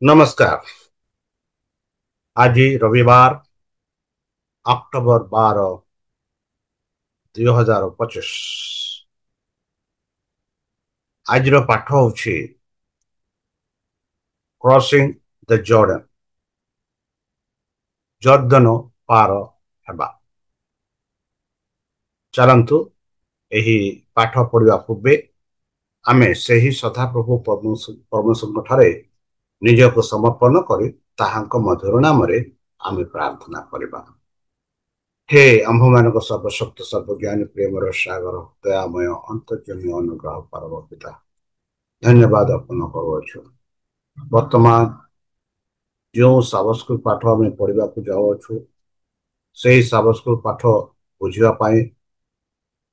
नमस्कार। आज रविवार अक्टोबर 12 2025। आज पाठ हूँ क्रॉसिंग द जॉर्डन, जर्दन पार हेबा। चलतु यही पाठ पढ़ा पूर्वे आमे सही सदाप्रभु परमेश्वर ठारे निजक समर्पण करी ताहांक मधुर नाम आमे प्रार्थना करिबा। हे आम्भ मानक सर्वशक्त सर्वज्ञानी प्रेमर सागर दयामय अंतर्जमी अनुग्रह परम पिता, धन्यवाद अर्पण करुछु। वर्तमान जो साबस्कृत पाठ आम पढ़ा जाऊँ से साबस्कृत पाठ बुझापी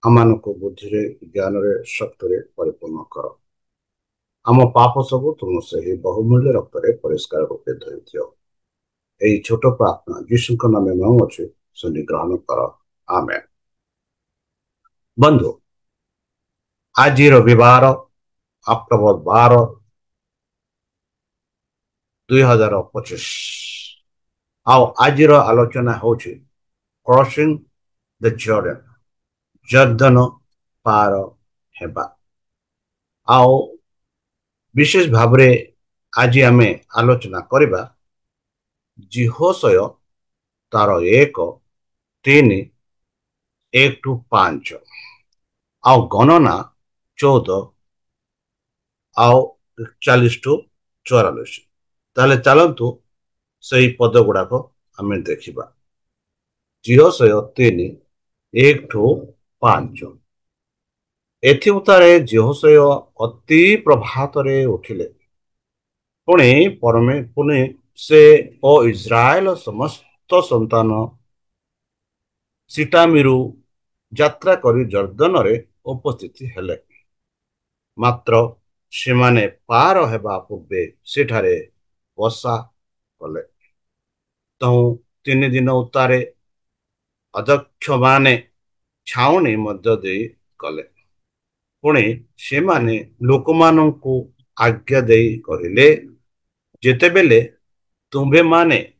आम को बुद्धि ज्ञान शक्ति परिपूर्ण कर। आम पाप सब तुम से बहुमूल्य रक्त परिष्कार रूपे धोई दियो। यही छोट प्रार्थना यीशु नाम मांगुछु, सुनि ग्रहण कर। आमेन। बंधु, आज रविवार अक्टोबर 12 2025 आज आलोचना हूँ क्रॉसिंग द जॉर्डन, जर्दन पार हेबा। आओ विशेष भाव आज आम आलोचना करबा जिहोशय तार 1:3-1-5 आओ गणना 14 आओ 41-44। ताले चलतु से पद गुड़ाक आम देखा। जिहोशय 3:1-5। एथिउतारे जिहोशय अति प्रभात उठिले। पुणे से ओ इस्राएल समस्त संतान सीटामीरु यात्रा करी जर्दन रे उपस्थित हेले। मात्र सेमाने पार हेबा पूर्वे सेठारे बसा कले। तहु 3 दिन उतारे अध्यक्ष माने छाउनी मध्य दे कले। पुणे सेमाने लोकमानंकु आज्ञा दे कहिले, जेतेबेले तुम्भे माने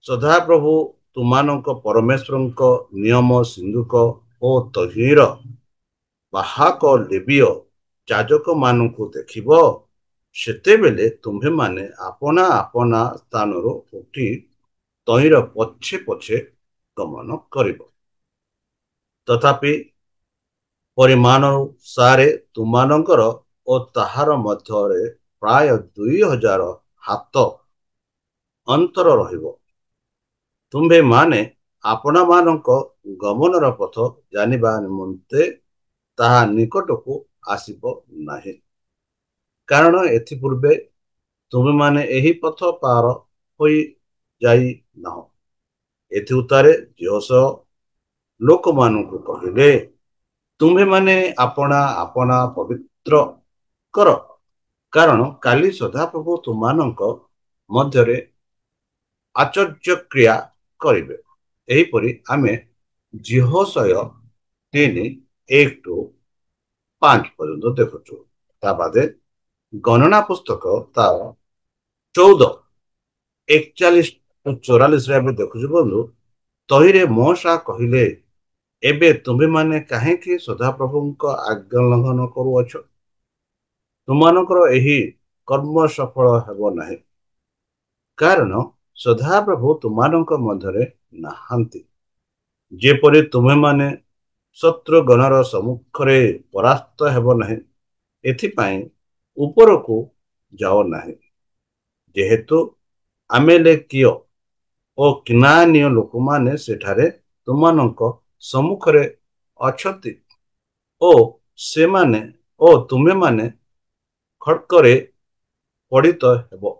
सदाप्रभु तुमानंक परमेश्वरंक नियम सिंधुक ओ तहीर बाहक लेबीय याजक मानंकु देखिबो, सेतेबेले तुम्भे माने आपना आपना स्थानरो उठी तहीर पछे पछे गमन करिबो। तथापि परिमाण सारे तुमानंकर ओ ताहार मध्यरे प्राय 2000 हाथ अंतर रहिबो। तुम्भे माने आपना मानक गमनर पथ जानिबा निमंते ताहा निकटकू आसिबो नाही, कारण एथिपूर्वे तुम्हें माने एही पथ पार होई जाई नाहो। एथि उतारे जिहोशय लोक मानकु कहिले, तुम्हें माने आपना आपना पवित्र कर, कारण काली सदाप्रभु तुमानंक मध्यरे आचर्य क्रिया करिवे। एहीपरि आमे जिहोशय 3:1-5 पर्यंत देखुछु। ता बादे गणना पुस्तक तार 14:41-44 रे देखुछु। बंधु, तहिरे मोशा कहिले, एबे तुम्हें माने काहेकि सदाप्रभुंक आज्ञा लंघन करुअछ? तुमानकर एही कर्म सफल हेबो नाही, कारण सदाप्रभु तुमानंक मध्यरे नाहांती। जेपरि तुम्हें माने शत्रुगणर सम्मुखरे परास्त हेबो नाही, एथिपाई उपरकू जाओ नाही, जेहेतु आमेलेकीय ओ किनानीय लोकमाने सेठारे तुमानंक सम्मुखरे अछति ओ सेमाने ओ तुम्हें माने खड़करे पड़ित हेबो।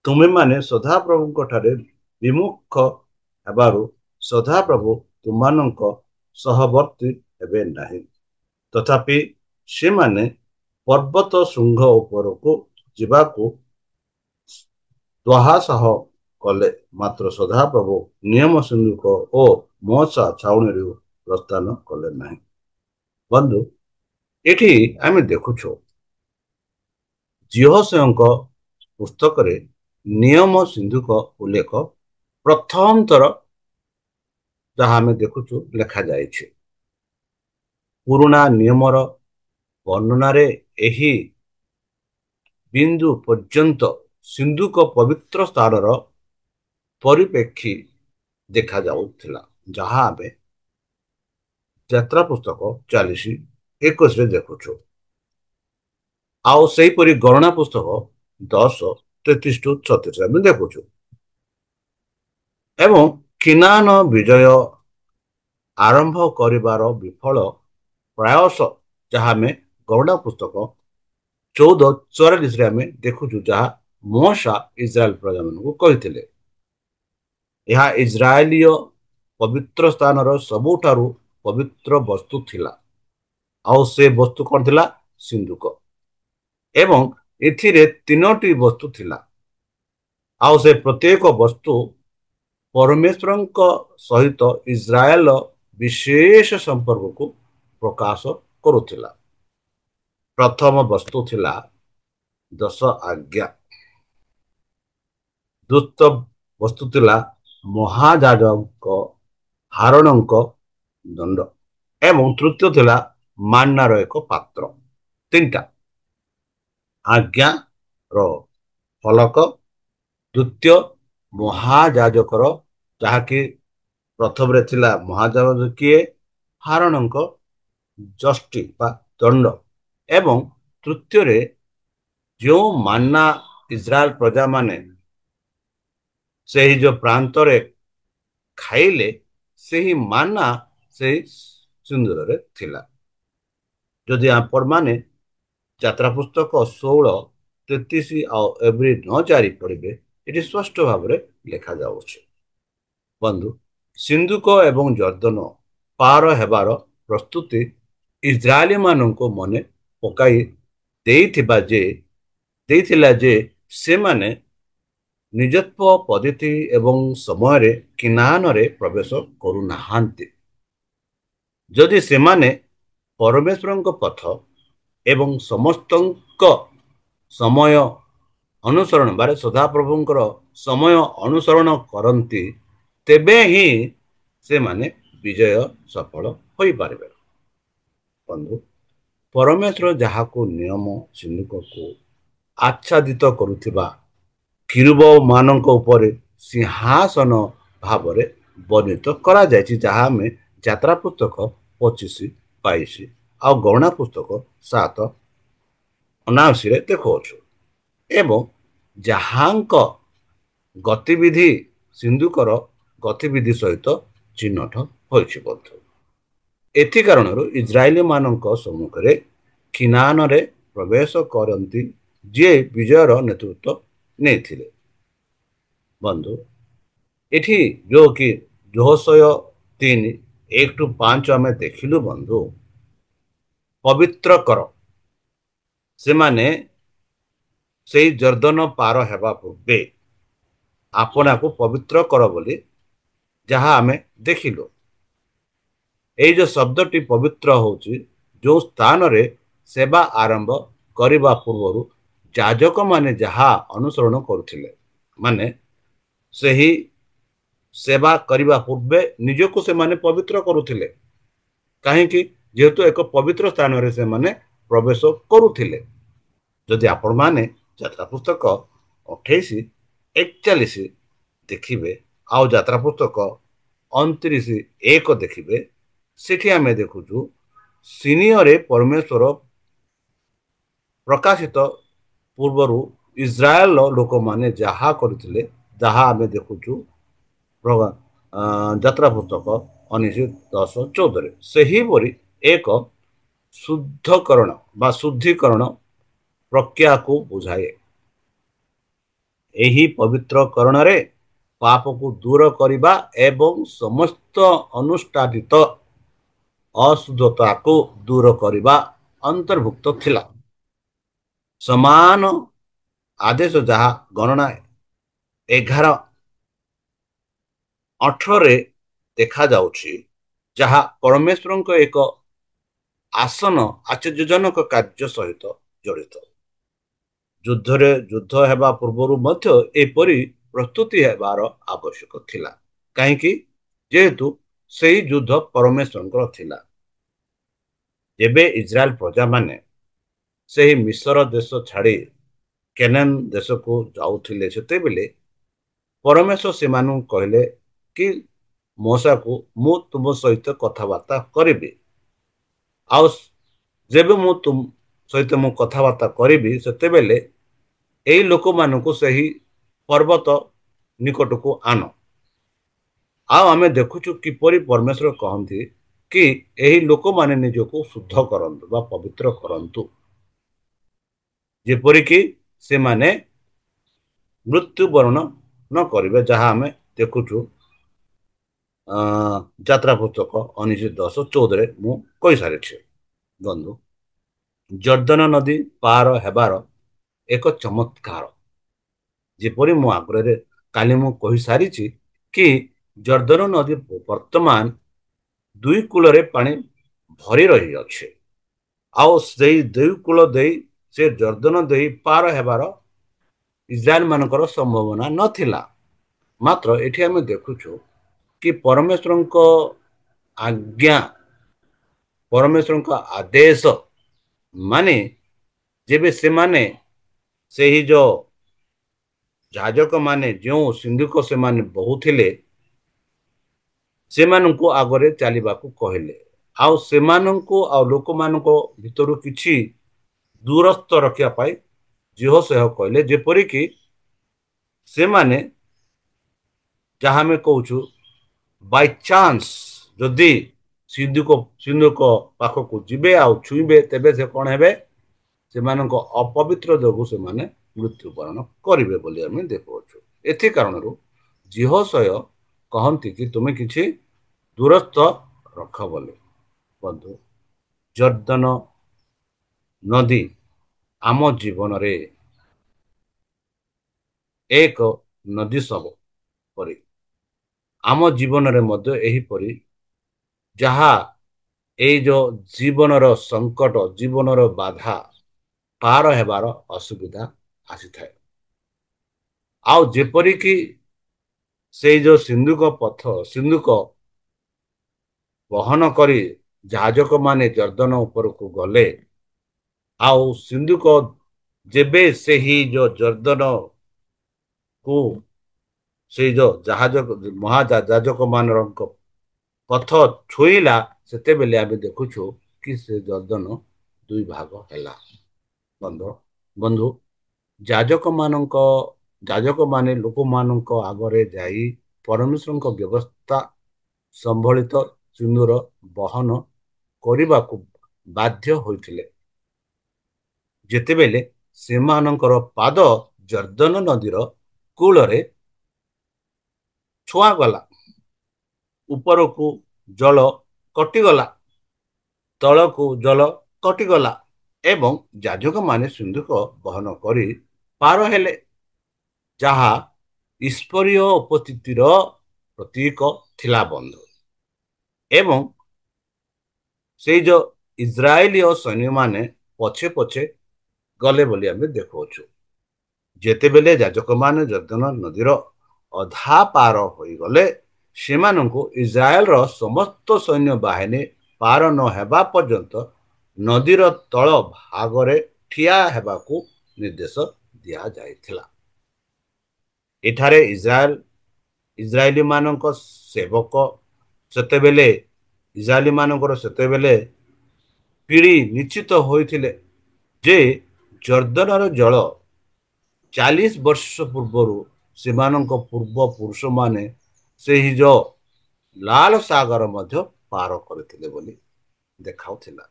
तुम्हें माने सदाप्रभुंक ठारे विमुख हेबारु सदाप्रभु तुमानंक सहवर्ती हेबे नाही। तथापि सेमाने पर्वत शृंग उपरकू जिबाकू दुहासाह कले, मात्र सदाप्रभु नियम सिंधुक ओ मोसा छाउणी प्रस्थान कले नाही। बंधु, एठी आमे देखुछु जिहोशयंक ପୁସ୍ତକରେ ନିୟମ ସିନ୍ଧୁକ ଉଲ୍ଲେଖ ପ୍ରଥମ ଥର ଯାହା ଆମେ ଦେଖୁଛୁ ଲେଖାଯାଇଛି। ପୁରୁଣା ନିୟମର ବର୍ଣ୍ଣନାରେ ଏହି ବିନ୍ଦୁ ପର୍ଯ୍ୟନ୍ତ ସିନ୍ଧୁକ ପବିତ୍ର ସ୍ଥାନର ପରିପ୍ରେକ୍ଷୀ ଦେଖାଯାଉଥିଲା, ଯାହା ଆମେ ଯାତ୍ରା ପୁସ୍ତକ 40:21 ଦେଖୁଛୁ। ଆଉ ସେହିପରି ଗଣନା ପୁସ୍ତକ 10:33-36 ଆମେ ଦେଖୁଛୁ। ଏବଂ କିନାନ ବିଜୟ ଆରମ୍ଭ କରିବାର ବିଫଳ ପ୍ରୟାସ ଯାହା ଆମେ ଗଣନା ପୁସ୍ତକ 14:44 ଆମେ ଦେଖୁଛୁ, ଯାହା ମୋଶା ଇସ୍ରାଏଲ ପ୍ରଜାମାନଙ୍କୁ କହିଥିଲେ। ଏହା ଇସ୍ରାଏଲୀୟ ପବିତ୍ର ସ୍ଥାନର ସବୁଠାରୁ ପବିତ୍ର ବସ୍ତୁ ଥିଲା। ଆଉ ସେ ବସ୍ତୁ କଣ ଥିଲା? ସିନ୍ଧୁକ। ଏବଂ ଏଥିରେ 3ଟି ବସ୍ତୁ ଥିଲା। ଆଉ ସେ ପ୍ରତ୍ୟେକ ବସ୍ତୁ ପରମେଶ୍ୱରଙ୍କ ସହିତ ଇସ୍ରାଏଲ ବିଶେଷ ସମ୍ପର୍କକୁ ପ୍ରକାଶ କରୁଥିଲା। ପ୍ରଥମ ବସ୍ତୁ ଥିଲା 10 ଆଜ୍ଞା। ଦ୍ୱିତୀୟ ବସ୍ତୁ ଥିଲା ମହାଯାଜକ ହାରଣଙ୍କ ଦଣ୍ଡ। ଏବଂ ତୃତୀୟ ଥିଲା ମାନ୍ନାର ଏକ ପାତ୍ର। 3ଟା ଆଜ୍ଞାର ଫଲକ, ଦ୍ୱିତୀୟ ମହାଯାଜକର, ଯାହାକି ପ୍ରଥମରେ ଥିଲା ମହାଯାଜକ କିଏ? ହାରଣଙ୍କ ଯଷ୍ଟି ବା ଦଣ୍ଡ। ଏବଂ ତୃତୀୟରେ ଯେଉଁ ମାନ୍ନା ଇସ୍ରାଏଲ ପ୍ରଜାମାନେ ସେହି ଯେଉଁ ପ୍ରାନ୍ତରେ ଖାଇଲେ, ସେହି ମାନ୍ନା ସେହି ସିନ୍ଦୁରରେ ଥିଲା। ଯଦି ଆପଣମାନେ ଯାତ୍ରା ପୁସ୍ତକ 16:33 ଆଉ ଏଭ୍ରି 9:4 ପଢିବେ, ଏଠି ସ୍ପଷ୍ଟ ଭାବରେ ଲେଖାଯାଉଛି। ବନ୍ଧୁ, ସିନ୍ଧୁକ ଏବଂ ଜର୍ଦ୍ଦନ ପାର ହେବାର ପ୍ରସ୍ତୁତି ଇସ୍ରାଏଲୀ ମାନଙ୍କୁ ମନେ ପକାଇ ଦେଇଥିଲା ଯେ ସେମାନେ ନିଜତ୍ୱ ପଦ୍ଧତି ଏବଂ ସମୟରେ କିନାନରେ ପ୍ରବେଶ କରୁନାହାନ୍ତି। ଯଦି ସେମାନେ ପରମେଶ୍ୱରଙ୍କ ପଥ ଏବଂ ସମସ୍ତଙ୍କ ସମୟ ଅନୁସରଣ ବା ସଦାପ୍ରଭୁଙ୍କର ସମୟ ଅନୁସରଣ କରନ୍ତି, ତେବେ ହିଁ ସେମାନେ ବିଜୟ ସଫଳ ହୋଇପାରିବେ। ବନ୍ଧୁ, ପରମେଶ୍ୱର ଯାହାକୁ ନିୟମ ସିନ୍ଧୁକକୁ ଆଚ୍ଛାଦିତ କରୁଥିବା କିରୁବ ମାନଙ୍କ ଉପରେ ସିଂହାସନ ଭାବରେ ବର୍ଣ୍ଣିତ କରାଯାଇଛି, ଯାହା ଆମେ ଯାତ୍ରା ପୁସ୍ତକ 25-22 ଆଉ ଗଣନା ପୁସ୍ତକ 7:79 ଦେଖୁଅଛୁ। ଏବଂ ଯାହାଙ୍କ ଗତିବିଧି ସିନ୍ଧୁକର ଗତିବିଧି ସହିତ ଚିହ୍ନଟ ହୋଇଛି। ବନ୍ଧୁ, ଏଥି କାରଣରୁ ଇସ୍ରାଏଲୀ ମାନଙ୍କ ସମ୍ମୁଖରେ କିନାନରେ ପ୍ରବେଶ କରନ୍ତି ଯିଏ ବିଜୟର ନେତୃତ୍ୱ ନେଇଥିଲେ। ବନ୍ଧୁ, ଏଠି ଯୋଉ କି ଯୋହୋଶୟ 3:1-5 ଆମେ ଦେଖିଲୁ। ବନ୍ଧୁ, ପବିତ୍ର କର। ସେମାନେ ସେଇ ଜର୍ଦ୍ଦନ ପାର ହେବା ପୂର୍ବେ ଆପଣାକୁ ପବିତ୍ର କର ବୋଲି ଯାହା ଆମେ ଦେଖିଲୁ। ଏଇ ଯୋଉ ଶବ୍ଦଟି ପବିତ୍ର ହଉଛି ଯୋଉ ସ୍ଥାନରେ ସେବା ଆରମ୍ଭ କରିବା ପୂର୍ବରୁ ଯାଜକମାନେ ଯାହା ଅନୁସରଣ କରୁଥିଲେ, ମାନେ ସେହି ସେବା କରିବା ପୂର୍ବେ ନିଜକୁ ସେମାନେ ପବିତ୍ର କରୁଥିଲେ। କାହିଁକି? ଯେହେତୁ ଏକ ପବିତ୍ର ସ୍ଥାନରେ ସେମାନେ ପ୍ରବେଶ କରୁଥିଲେ। ଯଦି ଆପଣମାନେ ଯାତ୍ରା ପୁସ୍ତକ 28:41 ଦେଖିବେ ଆଉ ଯାତ୍ରା ପୁସ୍ତକ 29:1 ଦେଖିବେ, ସେଠି ଆମେ ଦେଖୁଛୁ ସିନିୟରେ ପରମେଶ୍ୱର ପ୍ରକାଶିତ ପୂର୍ବରୁ ଇସ୍ରାଏଲ ଲୋକମାନେ ଯାହା କରିଥିଲେ, ଯାହା ଆମେ ଦେଖୁଛୁ ଯାତ୍ରା ପୁସ୍ତକ 19:10-14। ସେହିପରି ଏକ ଶୁଦ୍ଧକରଣ ବା ଶୁଦ୍ଧିକରଣ ପ୍ରକ୍ରିୟାକୁ ବୁଝାଏ। ଏହି ପବିତ୍ରକରଣରେ ପାପକୁ ଦୂର କରିବା ଏବଂ ସମସ୍ତ ଅନୁଷ୍ଠାନିତ ଅଶୁଦ୍ଧତାକୁ ଦୂର କରିବା ଅନ୍ତର୍ଭୁକ୍ତ ଥିଲା। ସମାନ ଆଦେଶ ଯାହା ଗଣନା 11:18 ଦେଖାଯାଉଛି, ଯାହା ପରମେଶ୍ୱରଙ୍କ ଏକ ଆସନ ଆଶ୍ଚର୍ଯ୍ୟଜନକ କାର୍ଯ୍ୟ ସହିତ ଜଡ଼ିତ। ଯୁଦ୍ଧ ହେବା ପୂର୍ବରୁ ମଧ୍ୟ ଏପରି ପ୍ରସ୍ତୁତି ହେବାର ଆବଶ୍ୟକ ଥିଲା। କାହିଁକି? ଯେହେତୁ ସେହି ଯୁଦ୍ଧ ପରମେଶ୍ୱରଙ୍କର ଥିଲା। ଯେବେ ଇସ୍ରାଏଲ ପ୍ରଜାମାନେ ସେହି ମିଶର ଦେଶ ଛାଡ଼ି କେନାନ ଦେଶକୁ ଯାଉଥିଲେ, ସେତେବେଳେ ପରମେଶ୍ୱର ସେମାନଙ୍କୁ କହିଲେ କି ମୋସାକୁ ମୁଁ ତୁମ ସହିତ କଥାବାର୍ତ୍ତା କରିବି। ଆଉ ଯେବେ ମୁଁ ତୁମ ସହିତ ମୁଁ କଥାବାର୍ତ୍ତା କରିବି, ସେତେବେଳେ ଏହି ଲୋକମାନଙ୍କୁ ସେହି ପର୍ବତ ନିକଟକୁ ଆଣ। ଆଉ ଆମେ ଦେଖୁଛୁ କିପରି ପରମେଶ୍ୱର କହନ୍ତି କି ଏହି ଲୋକମାନେ ନିଜକୁ ଶୁଦ୍ଧ କରନ୍ତୁ ବା ପବିତ୍ର କରନ୍ତୁ, ଯେପରିକି ସେମାନେ ମୃତ୍ୟୁବରଣ ନ କରିବେ, ଯାହା ଆମେ ଦେଖୁଛୁ ଯାତ୍ରା ପୁସ୍ତକ 19:10-14 ମୁଁ କହିସାରିଛି। ବନ୍ଧୁ, ଜର୍ଦ୍ଦନ ନଦୀ ପାର ହେବାର ଏକ ଚମତ୍କାର, ଯେପରି ମୁଁ ଆଗ୍ରହରେ କାଲି ମୁଁ କହିସାରିଛି କି ଜର୍ଦ୍ଦନ ନଦୀ ବର୍ତ୍ତମାନ ଦୁଇ କୂଳରେ ପାଣି ଭରି ରହିଅଛି। ଆଉ ସେଇ ଦୁଇ କୂଳ ଦେଇ ସେ ଜର୍ଦ୍ଦନ ଦେଇ ପାର ହେବାର ଇସ୍ରାଏଲ ମାନଙ୍କର ସମ୍ଭାବନା ନଥିଲା। ମାତ୍ର ଏଠି ଆମେ ଦେଖୁଛୁ କି ପରମେଶ୍ୱରଙ୍କ ଆଜ୍ଞା, ପରମେଶ୍ୱରଙ୍କ ଆଦେଶ ମାନେ ଯେବେ ସେମାନେ ସେହି ଯୋଉ ଯାଜକ ମାନେ ଯେଉଁ ସିନ୍ଧୁକ ସେମାନେ ବହୁଥିଲେ, ସେମାନଙ୍କୁ ଆଗରେ ଚାଲିବାକୁ କହିଲେ। ଆଉ ସେମାନଙ୍କୁ ଆଉ ଲୋକମାନଙ୍କ ଭିତରୁ କିଛି ଦୂରସ୍ଥ ରଖିବା ପାଇଁ ଯହୋଶୁଆ କହିଲେ, ଯେପରିକି ସେମାନେ, ଯାହା ଆମେ କହୁଛୁ, ବାଇଚାନ୍ସ ଯଦି ସିନ୍ଧୁକ ପାଖକୁ ଯିବେ ଆଉ ଛୁଇଁବେ, ତେବେ ସେ କଣ ହେବେ? ସେମାନଙ୍କ ଅପବିତ୍ର ଯୋଗୁଁ ସେମାନେ ମୃତ୍ୟୁବରଣ କରିବେ ବୋଲି ଆମେ ଦେଖୁଅଛୁ। ଏଥି କାରଣରୁ ଯହୋଶୁଆ କହନ୍ତି କି ତୁମେ କିଛି ଦୂରସ୍ଥ ରଖ ବୋଲି। ବନ୍ଧୁ, ଜର୍ଦ୍ଦନ ନଦୀ ଆମ ଜୀବନରେ ଏକ ନଦୀ ସବୁ ପରି, ଆମ ଜୀବନରେ ମଧ୍ୟ ଏହିପରି, ଯାହା ଏଇ ଯୋଉ ଜୀବନର ସଙ୍କଟ, ଜୀବନର ବାଧା ପାର ହେବାର ଅସୁବିଧା ଆସିଥାଏ। ଆଉ ଯେପରିକି ସେଇ ଯୋଉ ସିନ୍ଧୁକ ବହନ କରି ଯାଜକ ମାନେ ଜର୍ଦ୍ଦନ ଉପରକୁ ଗଲେ, ଆଉ ସିନ୍ଧୁକ ଯେବେ ସେହି ଯୋଉ ଜର୍ଦ୍ଦନ କୁ ସେଇ ଯୋଉ ମହାଯାଜକ ମାନଙ୍କ ପଥ ଛୁଇଁଲା, ସେତେବେଳେ ଆମେ ଦେଖୁଛୁ କି ସେ ଜର୍ଦ୍ଦନ ଦୁଇ ଭାଗ ହେଲା। ବନ୍ଧୁ, ଯାଜକ ମାନେ ଲୋକମାନଙ୍କ ଆଗରେ ଯାଇ ପରମେଶ୍ୱରଙ୍କ ବ୍ୟବସ୍ଥା ସମ୍ବଳିତ ସିନ୍ଦୁର ବହନ କରିବାକୁ ବାଧ୍ୟ ହୋଇଥିଲେ, ଯେତେବେଳେ ସେମାନଙ୍କର ପାଦ ଜର୍ଦ୍ଦନ ନଦୀର କୂଳରେ ଛୁଆଁଗଲା। ଉପରକୁ ଜଳ କଟିଗଲା, ତଳକୁ ଜଳ କଟିଗଲା ଏବଂ ଯାଜକମାନେ ସିନ୍ଧୁକ ବହନ କରି ପାର ହେଲେ, ଯାହା ଈଶ୍ୱରୀୟ ଉପସ୍ଥିତିର ପ୍ରତୀକ ଥିଲା। ବନ୍ଧୁ, ଏବଂ ସେଇ ଯୋଉ ଇସ୍ରାଏଲୀୟ ସୈନ୍ୟମାନେ ପଛେ ପଛେ ଗଲେ ବୋଲି ଆମେ ଦେଖୁଅଛୁ। ଯେତେବେଳେ ଯାଜକମାନେ ଜର୍ଦ୍ଦନ ନଦୀର ଅଧା ପାର ହୋଇଗଲେ, ସେମାନଙ୍କୁ ଇସ୍ରାଏଲର ସମସ୍ତ ସୈନ୍ୟ ବାହିନୀ ପାର ନ ହେବା ପର୍ଯ୍ୟନ୍ତ ନଦୀର ତଳ ଭାଗରେ ଠିଆ ହେବାକୁ ନିର୍ଦ୍ଦେଶ ଦିଆଯାଇଥିଲା। ଏଠାରେ ଇସ୍ରାଏଲୀ ମାନଙ୍କ ସେବକ ସେତେବେଳେ ଇସ୍ରାଏଲୀ ମାନଙ୍କର ସେତେବେଳେ ପିଢ଼ି ନିଶ୍ଚିତ ହୋଇଥିଲେ ଯେ ଜର୍ଦ୍ଦନର ଜଳ 40 ବର୍ଷ ପୂର୍ବରୁ ସେମାନଙ୍କ ପୂର୍ବ ପୁରୁଷମାନେ ସେହି ଯୋଉ ଲାଲ ସାଗର ମଧ୍ୟ ପାର କରିଥିଲେ ବୋଲି ଦେଖାଉଥିଲା।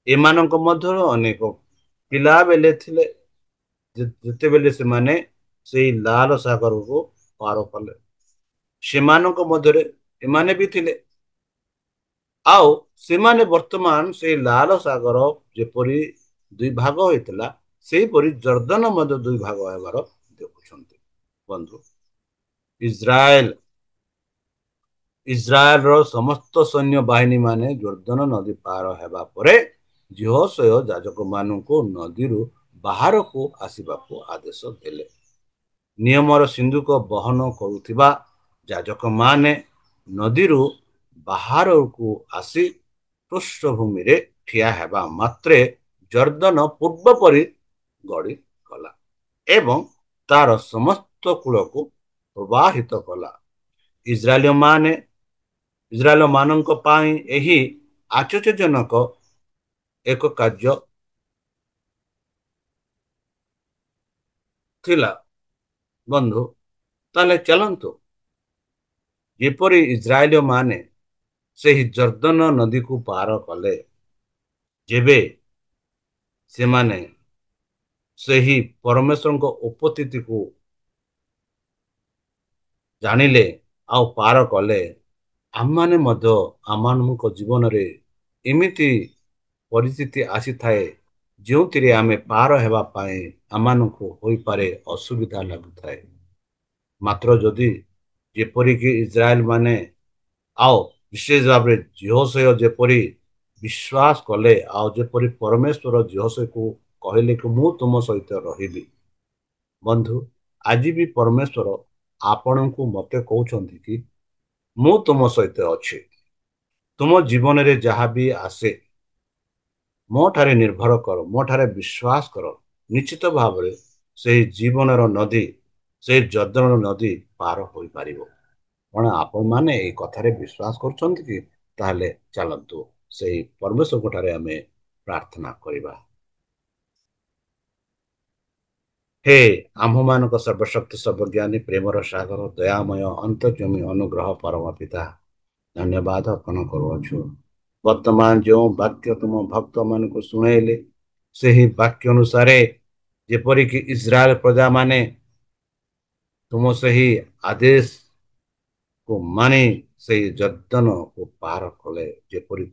ଏମାନଙ୍କ ମଧ୍ୟରୁ ଅନେକ ପିଲା ବେଲେ ଥିଲେ, ଯେତେବେଳେ ସେମାନେ ସେଇ ଲାଲ ସାଗରକୁ ପାର କଲେ, ସେମାନଙ୍କ ମଧ୍ୟରେ ଏମାନେ ବି ଥିଲେ। ଆଉ ସେମାନେ ବର୍ତ୍ତମାନ ସେଇ ଲାଲ ସାଗର ଯେପରି ଦୁଇ ଭାଗ ହୋଇଥିଲା, ସେହିପରି ଜର୍ଦ୍ଦନ ମଧ୍ୟ ଦୁଇ ଭାଗ ହେବାର ଦେଖୁଛନ୍ତି। ବନ୍ଧୁ, ଇସ୍ରାଏଲର ସମସ୍ତ ସୈନ୍ୟ ବାହିନୀ ମାନେ ଜର୍ଦ୍ଦନ ନଦୀ ପାର ହେବା ପରେ ଯହୋଶୁଆ ଯାଜକ ମାନଙ୍କୁ ନଦୀରୁ ବାହାରକୁ ଆସିବାକୁ ଆଦେଶ ଦେଲେ। ନିୟମର ସିନ୍ଦୁକ ବହନ କରୁଥିବା ଯାଜକମାନେ ନଦୀରୁ ବାହାରକୁ ଆସି ପୃଷ୍ଠଭୂମିରେ ଠିଆ ହେବା ମାତ୍ରେ ଜର୍ଦ୍ଦନ ପୂର୍ବ ପରି ଗଡ଼ିଗଲା ଏବଂ ତାର ସମସ୍ତ କୂଳକୁ ପ୍ରବାହିତ କଲା। ଇସ୍ରାଏଲମାନେ ଇସ୍ରାଏଲମାନଙ୍କ ପାଇଁ ଏହି ଆଶ୍ଚର୍ଯ୍ୟଜନକ ଏକ କାର୍ଯ୍ୟ ଥିଲା। ବନ୍ଧୁ, ତାହେଲେ ଚାଲନ୍ତୁ ଯେପରି ଇସ୍ରାଏଲମାନେ ସେହି ଜର୍ଦ୍ଦନ ନଦୀକୁ ପାର କଲେ, ଯେବେ ସେମାନେ ସେହି ପରମେଶ୍ୱରଙ୍କ ଉପସ୍ଥିତିକୁ ଜାଣିଲେ ଆଉ ପାର କଲେ, ଆମମାନେ ମଧ୍ୟ ଆମମାନଙ୍କ ଜୀବନରେ ଏମିତି ପରିସ୍ଥିତି ଆସିଥାଏ ଯେଉଁଥିରେ ଆମେ ପାର ହେବା ପାଇଁ ଆମମାନଙ୍କୁ ହୋଇପାରେ ଅସୁବିଧା ଲାଗୁଥାଏ। ମାତ୍ର ଯଦି ଯେପରିକି ଇସ୍ରାଏଲ ମାନେ ଆଉ ବିଶେଷ ଭାବରେ ଯହୋଶୁଆ ଯେପରି ବିଶ୍ୱାସ କଲେ ଆଉ ଯେପରି ପରମେଶ୍ୱର ଯହୋଶୁଆକୁ କହିଲେ କି ମୁଁ ତୁମ ସହିତ ରହିବି। ବନ୍ଧୁ, ଆଜି ବି ପରମେଶ୍ୱର ଆପଣଙ୍କୁ ମୋତେ କହୁଛନ୍ତି କି ମୁଁ ତୁମ ସହିତ ଅଛି। ତୁମ ଜୀବନରେ ଯାହା ବି ଆସେ ମୋ ଠାରେ ନିର୍ଭର କର, ମୋ ଠାରେ ବିଶ୍ୱାସ କର, ନିଶ୍ଚିତ ଭାବରେ ସେହି ଜୀବନର ନଦୀ, ସେହି ଜର୍ଦ୍ଦନ ନଦୀ ପାର ହୋଇପାରିବ। କଣ ଆପଣମାନେ ଏହି କଥାରେ ବିଶ୍ୱାସ କରୁଛନ୍ତି କି? ତାହେଲେ ଚାଲନ୍ତୁ ସେହି ପରମେଶ୍ୱରଙ୍କ ଠାରେ ଆମେ ପ୍ରାର୍ଥନା କରିବା। ହେ ଆମ୍ଭମାନଙ୍କ ସର୍ବଶକ୍ତି ସର୍ବଜ୍ଞାନୀ ପ୍ରେମର ସାଗର ଦୟାମୟ ଅନ୍ତର୍ଜମୀ ଅନୁଗ୍ରହ ପରମ ପିତା, ଧନ୍ୟବାଦ ଅର୍ପଣ କରୁଅଛୁ। ବର୍ତ୍ତମାନ ଯେଉଁ ବାକ୍ୟ ତୁମ ଭକ୍ତମାନଙ୍କୁ ଶୁଣେଇଲେ, ସେହି ବାକ୍ୟ ଅନୁସାରେ ଯେପରିକି ଇସ୍ରାଏଲ ପ୍ରଜାମାନେ ତୁମ ସେହି ଆଦେଶକୁ ମାନି ସେହି ଜର୍ଦ୍ଦନକୁ ପାର କଲେ, ଯେପରି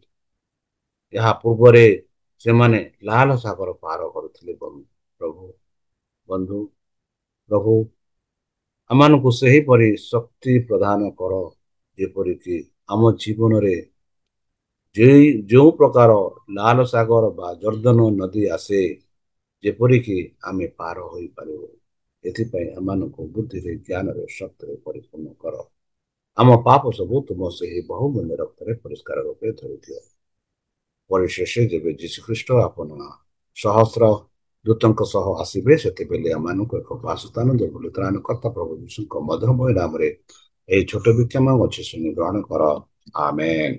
ଏହା ପୂର୍ବରେ ସେମାନେ ଲାଲ ସାଗର ପାର କରୁଥିଲେ। ପ୍ରଭୁ, ବନ୍ଧୁ, ପ୍ରଭୁ ଆମମାନଙ୍କୁ ସେହିପରି ଶକ୍ତି ପ୍ରଦାନ କର, ଯେପରିକି ଆମ ଜୀବନରେ ଯେଉଁ ପ୍ରକାର ଲାଲ ସାଗର ବା ଜର୍ଦ୍ଦନ ନଦୀ ଆସେ, ଯେପରିକି ଆମେ ପାର ହୋଇପାରିବୁ। ଏଥିପାଇଁ ଆମମାନଙ୍କୁ ବୁଦ୍ଧିରେ, ଜ୍ଞାନରେ, ଶକ୍ତିରେ ପରିପୂର୍ଣ୍ଣ କର। ଆମ ପାପ ସବୁ ତୁମ ସେହି ବହୁମୂଲ୍ୟ ରକ୍ତରେ ପରିଷ୍କାର ରୂପେ ଧରିଦିଅ। ପରିଶେଷ ଯେବେ ଯୀଶୁଖ୍ରୀଷ୍ଟ ଆପଣ ସହସ୍ର ଦୂତଙ୍କ ସହ ଆସିବେ, ସେତେବେଳେ ଆମମାନଙ୍କୁ ଏକ ବାସସ୍ଥାନ ଦେବେ। ତ୍ରାଣକର୍ତ୍ତା ପ୍ରଭୁ ଯୀଶୁଙ୍କ ମଧୁରମୟ ନାମରେ ଏହି ଛୋଟ ବିକ୍ଷମ ଅଛି, ଶୁଣି ଗ୍ରହଣ କର। ଆମେନ୍।